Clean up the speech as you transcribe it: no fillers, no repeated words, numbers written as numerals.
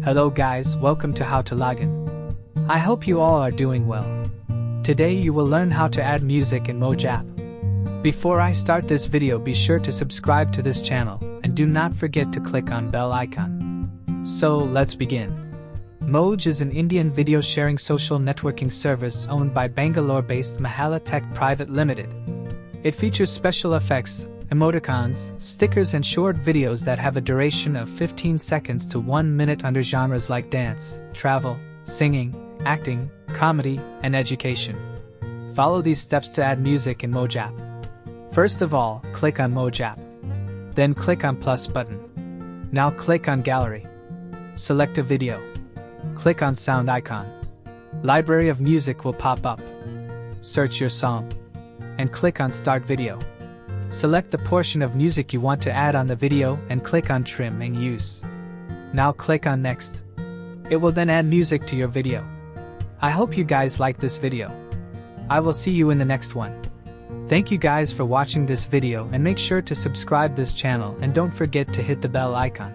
Hello guys, welcome to How to Login. I hope you all are doing well. Today you will learn how to add music in Moj App. Before I start this video, be sure to subscribe to this channel and do not forget to click on bell icon. So let's begin. Moj is an Indian video sharing social networking service owned by Bangalore-based Mahala Tech Private Limited. It features special effects, emoticons, stickers and short videos that have a duration of 15 seconds to 1 minute under genres like dance, travel, singing, acting, comedy, and education. Follow these steps to add music in Moj App. First of all, click on Moj App. Then click on plus button. Now click on gallery. Select a video. Click on sound icon. Library of music will pop up. Search your song. And click on start video. Select the portion of music you want to add on the video and click on trim and use. Now click on next. It will then add music to your video. I hope you guys like this video. I will see you in the next one. Thank you guys for watching this video and make sure to subscribe this channel and don't forget to hit the bell icon.